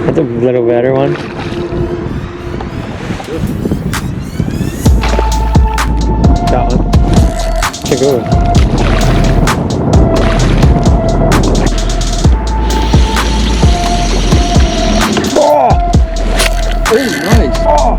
That's a little better one. That one. That's a good one. Oh, nice. Oh.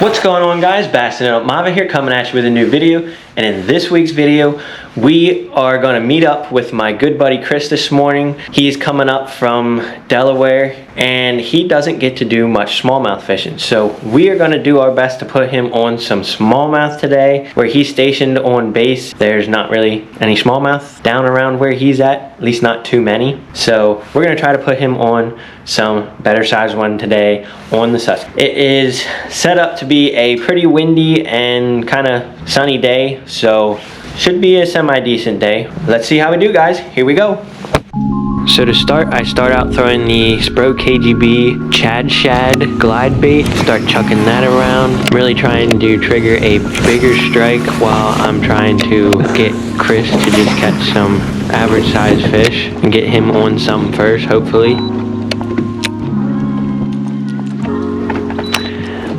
What's going on, guys? Bassin' Up Mava here, coming at you with a new video. And in this week's video, we are going to meet up with my good buddy Chris this morning. He's coming up from Delaware and he doesn't get to do much smallmouth fishing. So we are going to do our best to put him on some smallmouth today. Where he's stationed on base, there's not really any smallmouth down around where he's at least not too many. So we're going to try to put him on some better sized one today on the Susquehanna. It is set up to be a pretty windy and kind of sunny day, so should be a semi-decent day. Let's see how we do, guys. Here we go. So to start, I start out throwing the Spro KGB Chad Shad glide bait, start chucking that around, really trying to trigger a bigger strike while I'm trying to get Chris to just catch some average size fish and get him on some first, hopefully.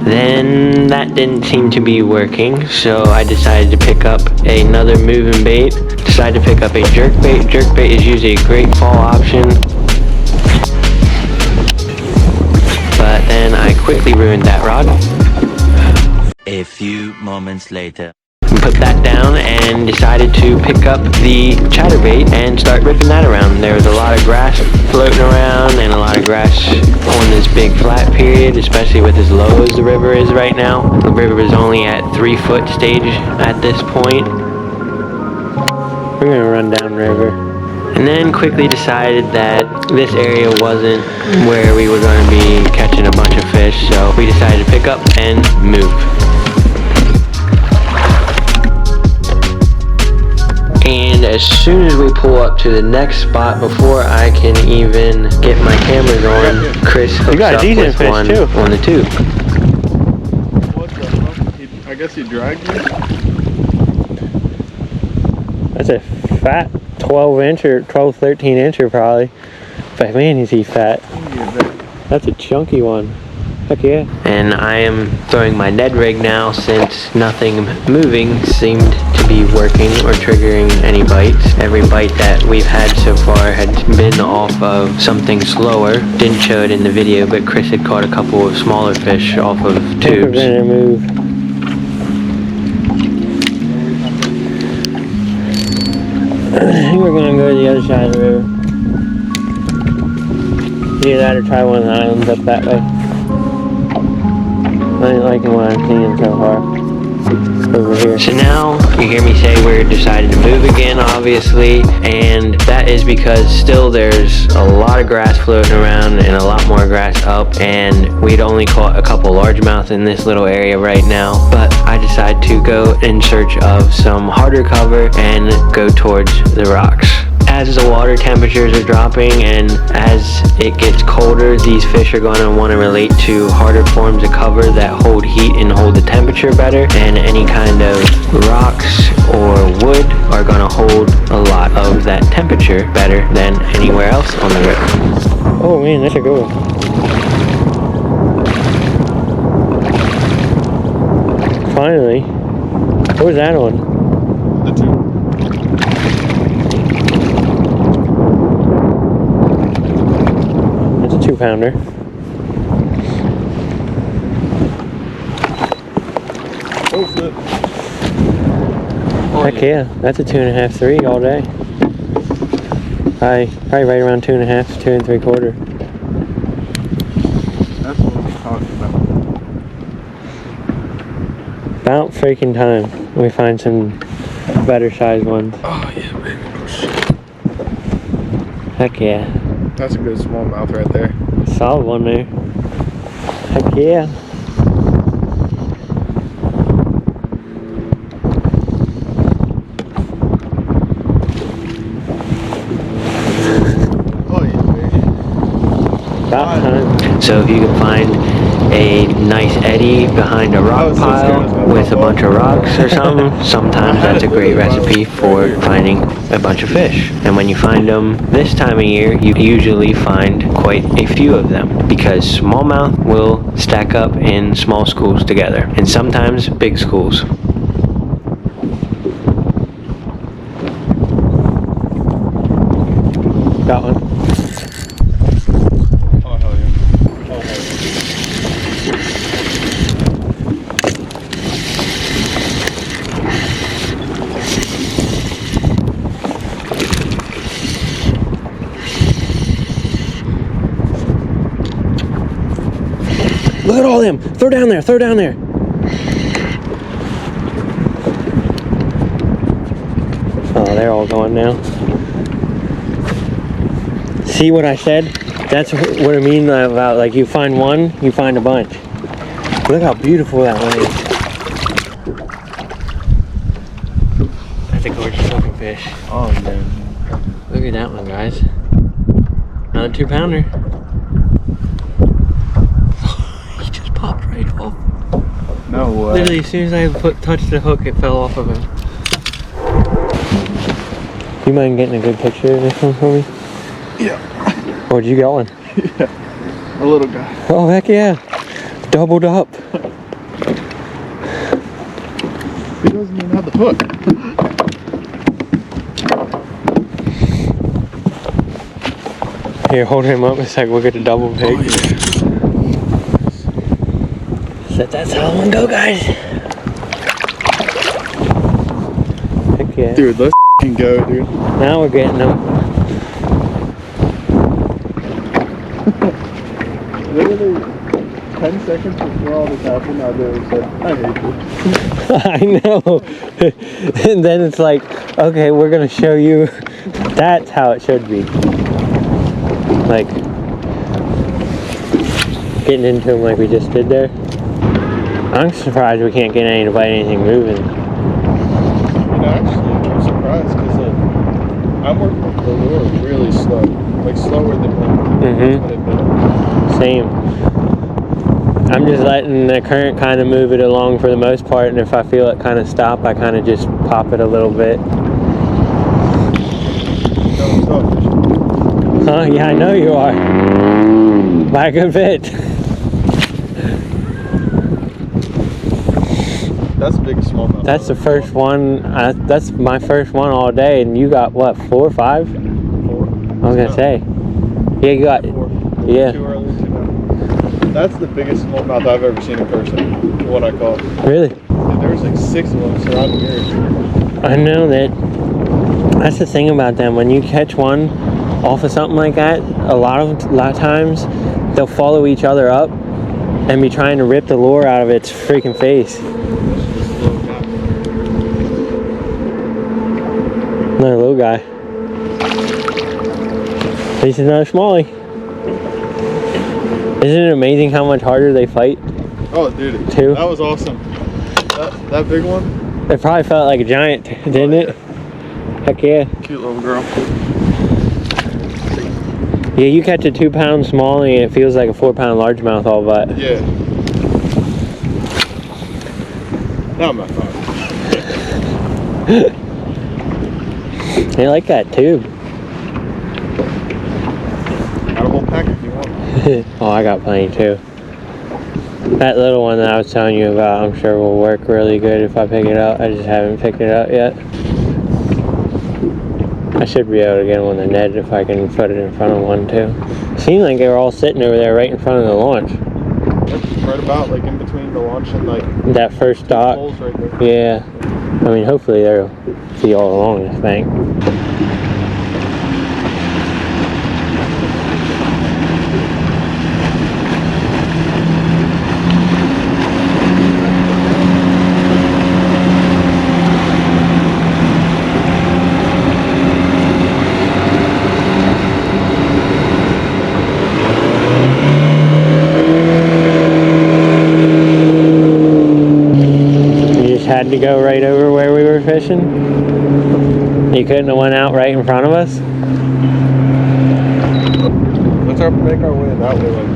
Then that didn't seem to be working, so I decided to pick up another moving bait. Decided to pick up a jerkbait. Jerkbait is usually a great fall option, but then I quickly ruined that rod. A few moments later. Put that down and decided to pick up the chatterbait and start ripping that around. There was a lot of grass floating around and a lot of grass on this big flat period, especially with as low as the river is right now. The river is only at 3-foot stage at this point. We're gonna run down river. And then quickly decided that this area wasn't where we were gonna be catching a bunch of fish, so we decided to pick up and move. And as soon as we pull up to the next spot, before I can even get my cameras on, Chris hooks up with one on the tube. What the fuck? I guess he dragged you? That's a fat 12-incher, 13-incher probably. But man, is he fat. That's a chunky one. Heck yeah. And I am throwing my Ned rig now since nothing moving seemed to be working or triggering any bites. Every bite that we've had so far had been off of something slower. Didn't show it in the video, but Chris had caught a couple of smaller fish off of tubes. Move. I think we're gonna go to the other side of the river. Either that or try one of the islands up that way. I ain't liking what I'm seeing so far over here. So now you hear me say we're decided to move again, obviously, and that is because still there's a lot of grass floating around and a lot more grass up, and we'd only caught a couple largemouth in this little area right now. But I decided to go in search of some harder cover and go towards the rocks. As the water temperatures are dropping and as it gets colder, these fish are going to want to relate to harder forms of cover that hold heat and hold the temperature better, and any kind of rocks or wood are going to hold a lot of that temperature better than anywhere else on the river. Oh man, that's a good one. Finally. What was that on? The two. That's a 2-pounder. Oh, flip. Heck yeah, that's a 2.5, 3 all day. Probably right around 2.5, 2 3/4. That's what I'm talking about. About freaking time we find some better sized ones. Oh yeah, baby. Heck yeah. That's a good smallmouth right there. Solid one there. Heck yeah. Oh yeah, baby. About time. So if you can find a nice eddy be behind a rock pile with a bunch of rocks or something, sometimes that's a great recipe for finding a bunch of fish. And when you find them this time of year, you usually find quite a few of them, because smallmouth will stack up in small schools together, and sometimes big schools. Got one. Oh, hell yeah. Oh, hell Look at all of them. Throw down there. Throw down there. Oh, they're all gone now. See what I said? That's what I mean about, like, you find one, you find a bunch. Look how beautiful that one is. That's a gorgeous looking fish. Oh, man. Look at that one, guys. Another 2-pounder. He just popped right off. No way. Literally, as soon as I touched the hook, it fell off of him. You mind getting a good picture of this one for me? Yeah. Where'd you get one? Yeah. A little guy. Oh, heck yeah. Doubled up. He doesn't even have the hook. Here, hold him up a sec. We'll get a double pig. Oh, yeah. Let that solid one go, guys. Heck yeah. Dude, let's go, dude. Now we're getting them. Literally 10 seconds before all this happened, I literally said, I hate this. I know. And then it's like, okay, we're going to show you. That's how it should be. Like, getting into them like we just did there. I'm surprised we can't get anybody anything moving. And actually, I'm surprised because I'm working with the lure really slow. Like, slower than Same. I'm just letting the current kind of move it along for the most part, and if I feel it kind of stop, I kind of just pop it a little bit. Huh? Yeah, I know you are. By a good bit. That's the biggest smallmouth. That's the first one. That's my first one all day, and you got what, 4 or 5? 4. I was gonna say. Yeah, you got. 4. Yeah. Too early, too now. That's the biggest smallmouth I've ever seen in person. What I call. Really? Dude, there was like 6 of them surrounding here. I know that. That's the thing about them. When you catch one off of something like that, a lot of times they'll follow each other up and be trying to rip the lure out of its freaking face. Another little guy. This is another smallie. Isn't it amazing how much harder they fight? Oh, dude. Too? That was awesome. That big one? It probably felt like a giant, didn't it? Heck yeah. Cute little girl. Yeah, you catch a 2-pound smallie and it feels like a 4-pound largemouth all but. Yeah. Not my fault. They like that too. Got a whole pack if you want. Oh, I got plenty too. That little one that I was telling you about, I'm sure will work really good if I pick it up. I just haven't picked it up yet. I should be able to get them on the net if I can put it in front of one too. It seemed like they were all sitting over there right in front of the launch. Right about like in between the launch and like that first dock. Holes right there. Yeah. I mean, hopefully they'll see all along this thing. Had to go right over where we were fishing? You couldn't have went out right in front of us? Let's make our way that way. Like,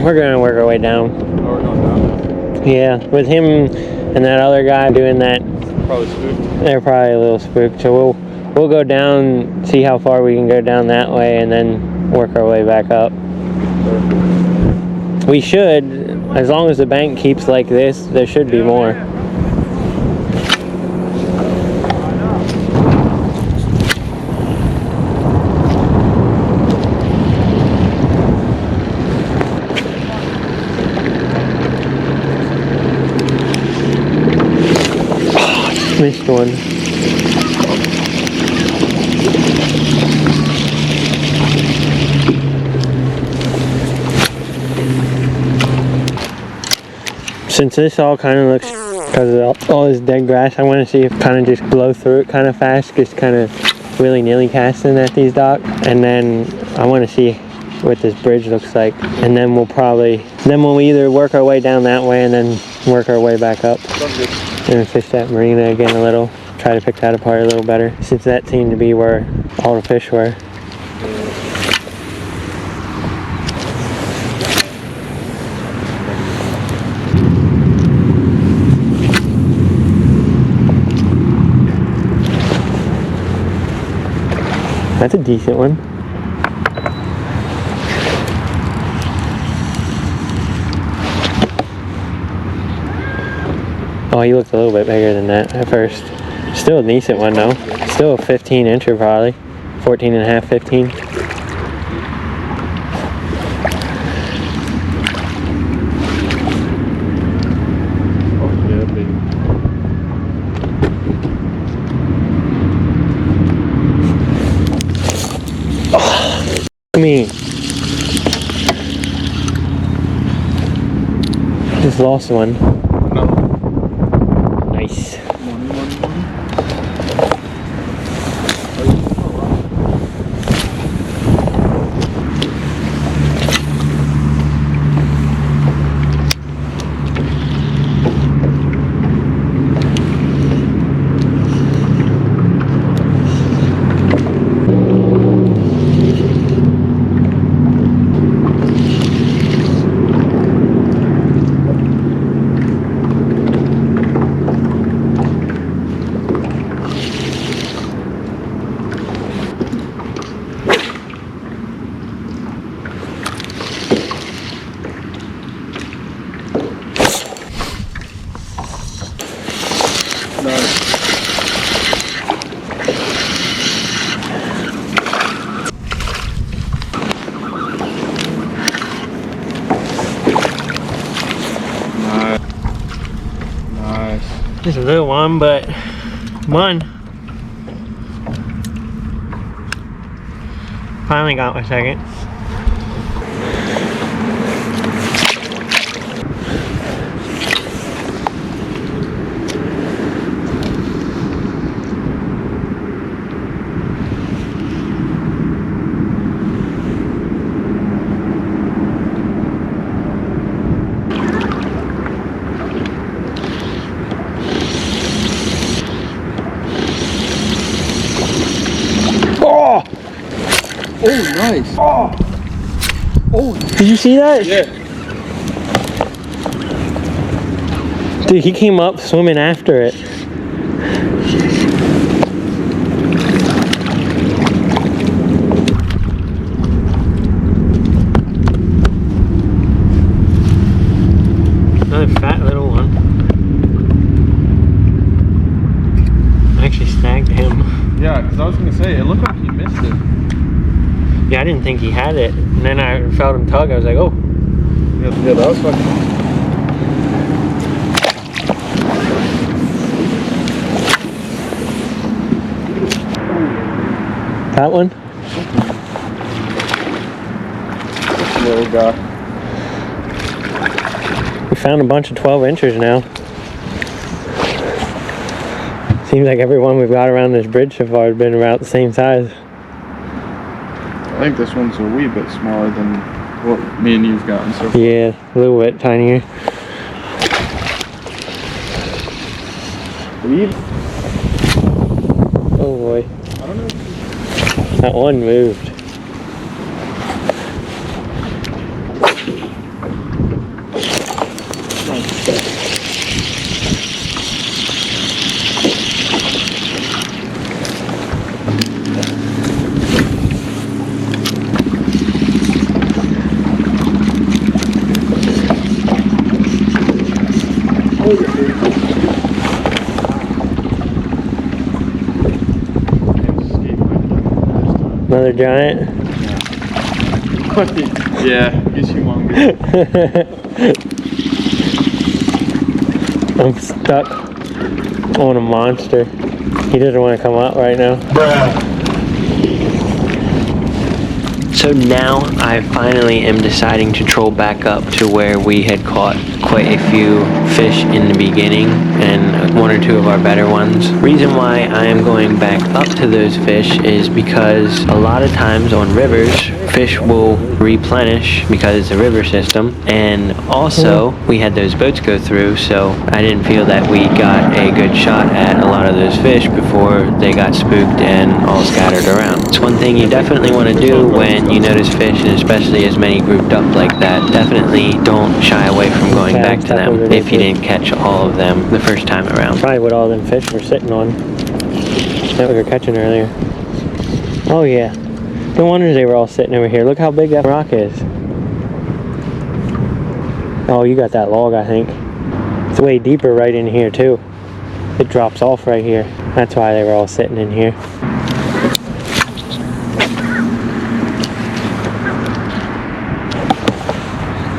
We're gonna work our way down. Oh, we're going down. Yeah, with him and that other guy doing that, Probably spooked. they're probably a little spooked. So we'll go down, see how far we can go down that way, and then work our way back up. We should, as long as the bank keeps like this, there should be more. Missed one. Since this all kind of looks, because of all this dead grass, I want to see if kind of just blow through it kind of fast, just kind of willy-nilly casting at these docks, and then I want to see what this bridge looks like, and then we'll either work our way down that way and then work our way back up. And fish that marina again a little. Try to pick that apart a little better, since that seemed to be where all the fish were. That's a decent one. Oh, he looked a little bit bigger than that at first. Still a decent one though. Still a 15 incher probably. 14 and a half, 15. Oh, yeah, baby. I mean, just lost one. No. Nice. Just a little one, but one. Finally got my second. Oh, nice. Oh, Did you see that? yeah. Dude, he came up swimming after it. Another fat little one. I actually snagged him. Yeah, because I was going to say, it looked like he missed it. Yeah, I didn't think he had it. And then I felt him tug. I was like, oh. Yeah, that was fucking. That one? Little guy. We found a bunch of 12 inchers now. Seems like everyone we've got around this bridge so far has been about the same size. I think this one's a wee bit smaller than what me and you've gotten so far. Yeah, a little bit tinier. Oh boy. I don't know. That one moved. Another giant? Yeah, he's humongous. I'm stuck on a monster. He doesn't want to come out right now. So now I finally am deciding to troll back up to where we had caught quite a few fish in the beginning and one or two of our better ones. Reason why I am going back up to those fish is because a lot of times on rivers, fish will replenish because it's a river system, and also we had those boats go through, so I didn't feel that we got a good shot at a lot of those fish before they got spooked and all scattered around. It's one thing you definitely want to do when you notice fish, and especially as many grouped up like that. Definitely don't shy away from going back to them if you didn't catch all of them the first time around. Probably what all them fish were sitting on that we were catching earlier. Oh yeah. No wonder they were all sitting over here. Look how big that rock is. Oh, you got that log, I think. It's way deeper right in here too. It drops off right here. That's why they were all sitting in here.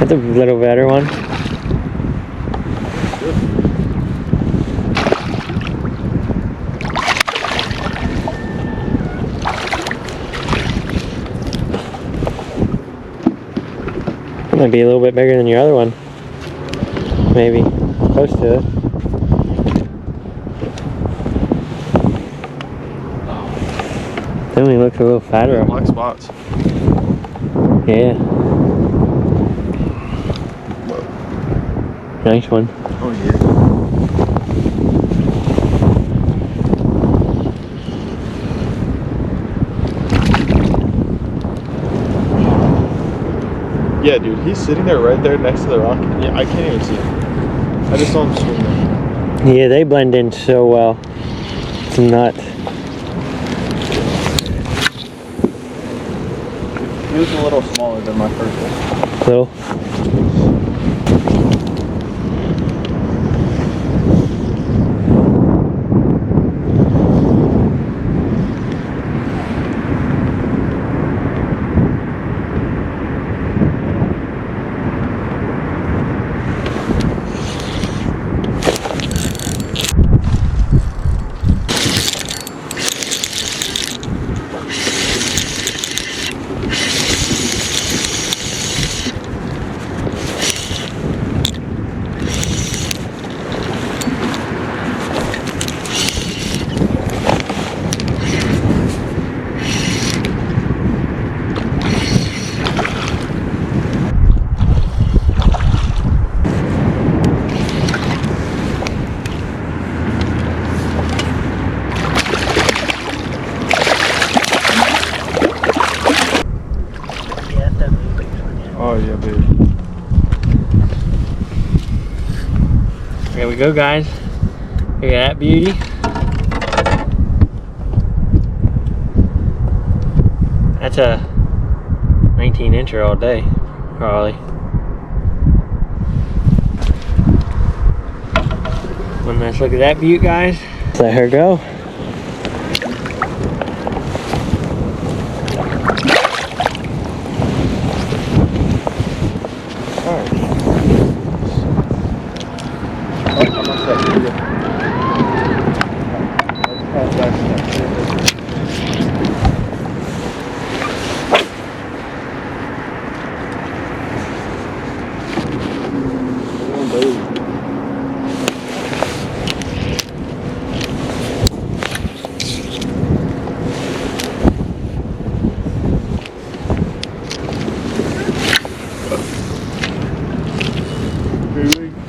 That's a little better one. It might be a little bit bigger than your other one. Maybe. Close to it. That one looks a little fatter. Black spots. Yeah. Nice one. Oh yeah. Yeah, dude, he's sitting there right there next to the rock. Yeah, I can't even see him. I just saw him swimming. Yeah, they blend in so well. It's nuts. He was a little smaller than my first one. Little. Oh yeah, baby. There we go, guys. Look at that beauty. That's a 19-incher all day, probably. One nice look at that beaut, guys. Let her go.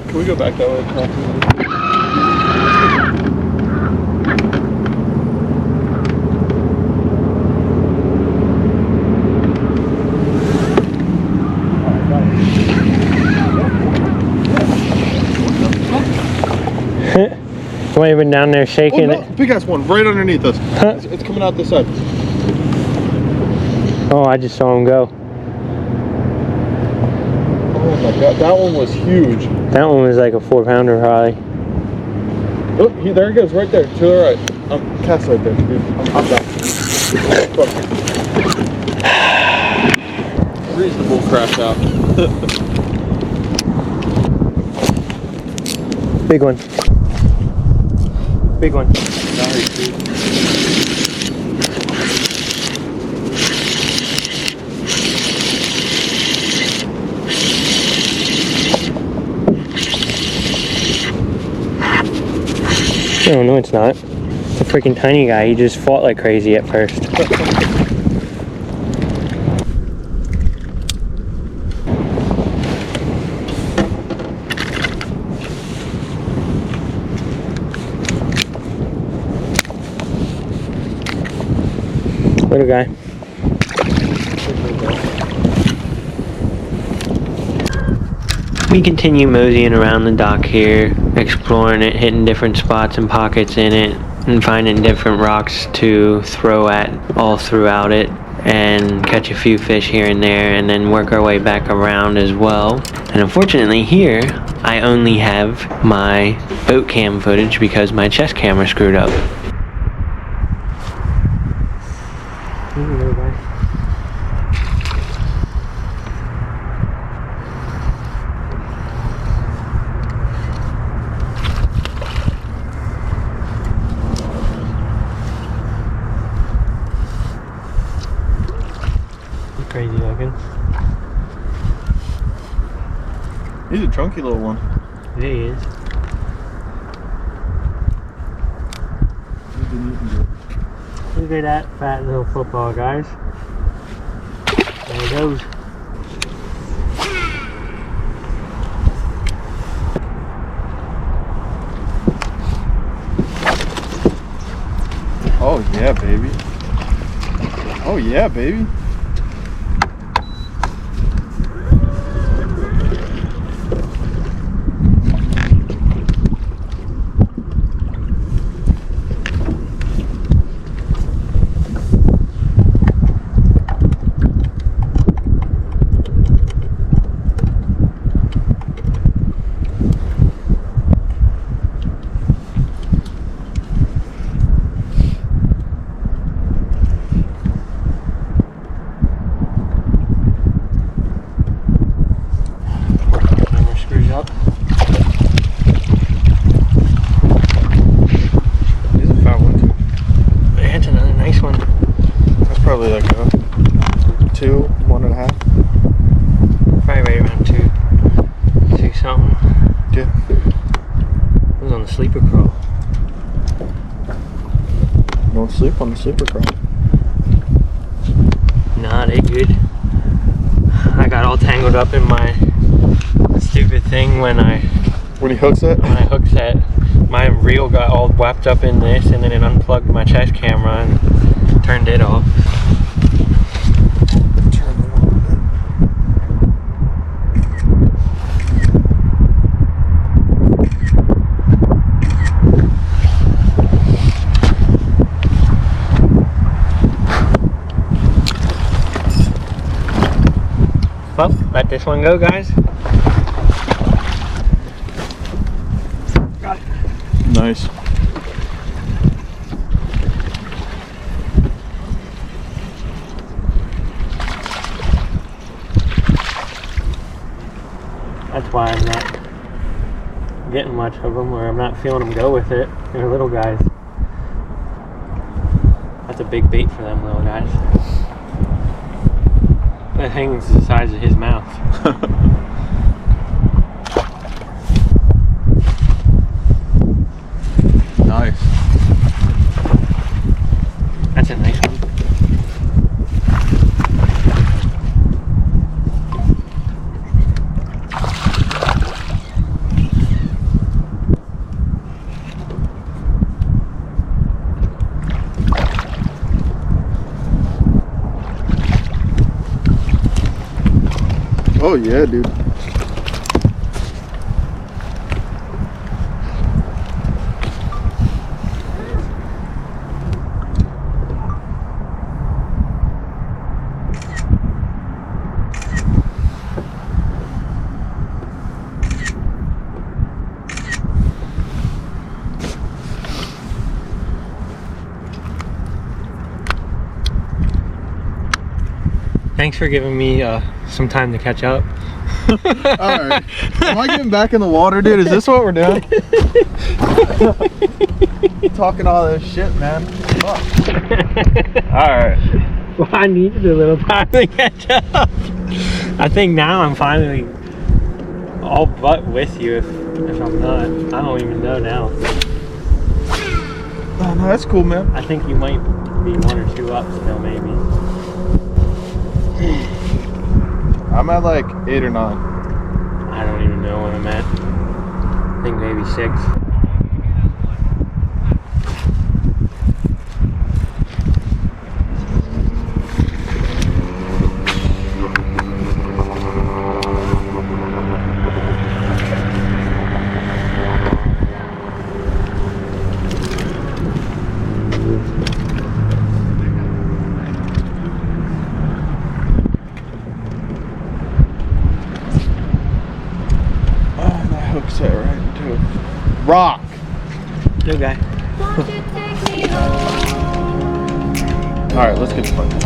Can we go back that way? Somebody been down there shaking it. Big ass one right underneath us. Huh? It's coming out this side. Oh, I just saw him go. Oh Oh my god, that one was huge. That one was like a 4-pounder probably. Look, there he goes, right there, to the right. Cast right there, dude. I'm back. Fuck. Reasonable crash out. Big one. Big one. Nice, dude. Oh, no, it's not. It's a freaking tiny guy. He just fought like crazy at first. Little guy. We continue moseying around the dock here, exploring it, hitting different spots and pockets in it, and finding different rocks to throw at all throughout it, and catch a few fish here and there, and then work our way back around as well. And unfortunately here, I only have my boat cam footage because my chest camera screwed up. Crazy looking. He's a chunky little one. There he is. Look at that fat little football, guys. There he goes. Oh yeah, baby. Oh yeah, baby. Probably like a 2, 1.5. Probably right around 2 something. Yeah. It was on the sleeper crawl. Don't sleep on the sleeper crawl. Nah, they good. I got all tangled up in my stupid thing when he hooks it? When I hooked that. My reel got all wrapped up in this, and then it unplugged my chest camera and turned it off. Well, let this one go, guys. Got it. Nice. That's why I'm not getting much of them, or I'm not feeling them go with it. They're little guys. That's a big bait for them little guys. That thing's the size of his mouth. Nice. That's a nice one. Oh yeah, dude. thanks for giving me some time to catch up. Alright. Am I getting back in the water, dude? Is this what we're doing? Talking all this shit, man. Alright. Well, I needed a little time to catch up. I think now I'm finally all but with you if I'm not. I don't even know now. Oh, no, that's cool, man. I think you might be 1 or 2 up still, maybe. I'm at like 8 or 9. I don't even know what I'm at. I think maybe 6. Set right into it. Rock. Good guy. All right, let's get started.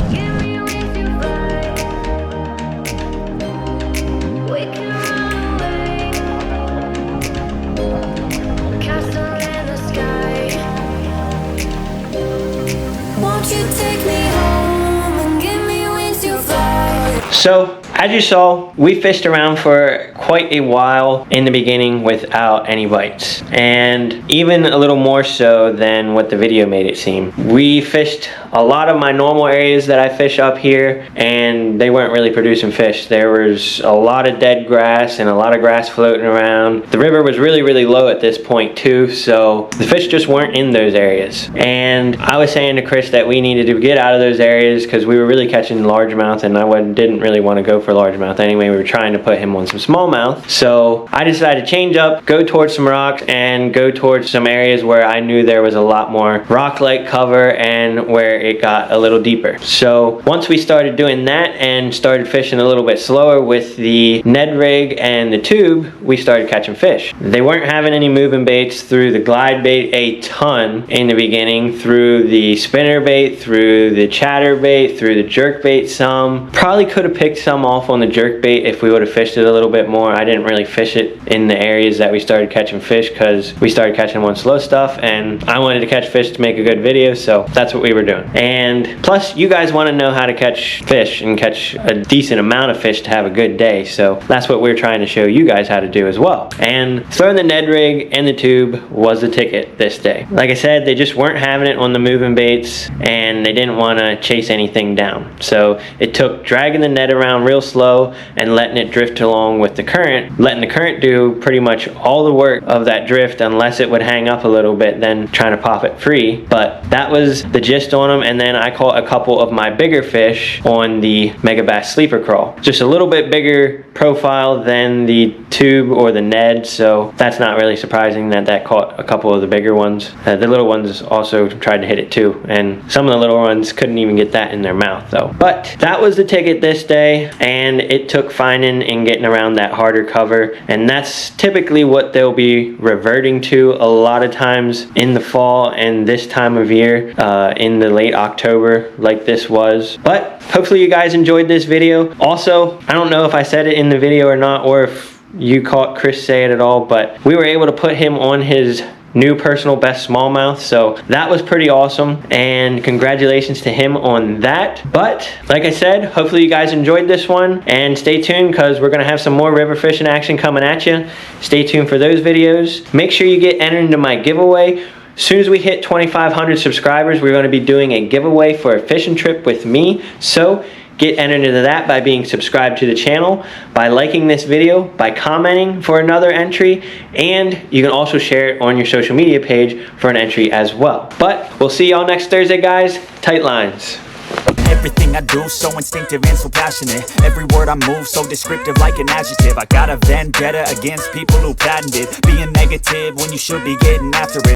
So, as you saw, we fished around for quite a while in the beginning without any bites, and even a little more so than what the video made it seem. We fished a lot of my normal areas that I fish up here, and they weren't really producing fish. There was a lot of dead grass and a lot of grass floating around. The river was really low at this point too, so the fish just weren't in those areas. And I was saying to Chris that we needed to get out of those areas because we were really catching largemouth, and I didn't really want to go for largemouth anyway. We were trying to put him on some smallmouth, so I decided to change up, go towards some rocks, and go towards some areas where I knew there was a lot more rock-like cover and where it got a little deeper. So once we started doing that and started fishing a little bit slower with the Ned rig and the tube, we started catching fish. They weren't having any moving baits through the glide bait a ton in the beginning, through the spinner bait, through the chatter bait, through the jerk bait some. Probably could have picked some off on the jerk bait if we would have fished it a little bit more. I didn't really fish it in the areas that we started catching fish because we started catching on slow stuff, and I wanted to catch fish to make a good video, so that's what we were doing. And plus, you guys want to know how to catch fish and catch a decent amount of fish to have a good day, so that's what we're trying to show you guys how to do as well. And throwing the Ned rig and the tube was the ticket this day. Like I said, they just weren't having it on the moving baits, and they didn't want to chase anything down. So it took dragging the net around real slow and letting it drift along with the current, letting the current do pretty much all the work of that drift unless it would hang up a little bit, then trying to pop it free. But that was the gist on them. And then I caught a couple of my bigger fish on the Megabass sleeper crawl. Just a little bit bigger profile than the tube or the Ned, so that's not really surprising that that caught a couple of the bigger ones. The little ones also tried to hit it too, and some of the little ones couldn't even get that in their mouth though. But that was the ticket this day, and it took finding and getting around that harder cover, and that's typically what they'll be reverting to a lot of times in the fall and this time of year, in the late October like this was. But hopefully you guys enjoyed this video. Also, I don't know if I said it in the video or not, or if you caught Chris say it at all, but we were able to put him on his new personal best smallmouth, so that was pretty awesome, and congratulations to him on that. But like I said, hopefully you guys enjoyed this one, and stay tuned because we're gonna have some more river fishing action coming at you. Stay tuned for those videos. Make sure you get entered into my giveaway. As soon as we hit 2,500 subscribers, we're going to be doing a giveaway for a fishing trip with me. So get entered into that by being subscribed to the channel, by liking this video, by commenting for another entry, and you can also share it on your social media page for an entry as well. But we'll see y'all next Thursday, guys. Tight lines. Everything I do, so instinctive and so passionate. Every word I move, so descriptive like an adjective. I got a vendetta against people who patented being negative when you should be getting after it.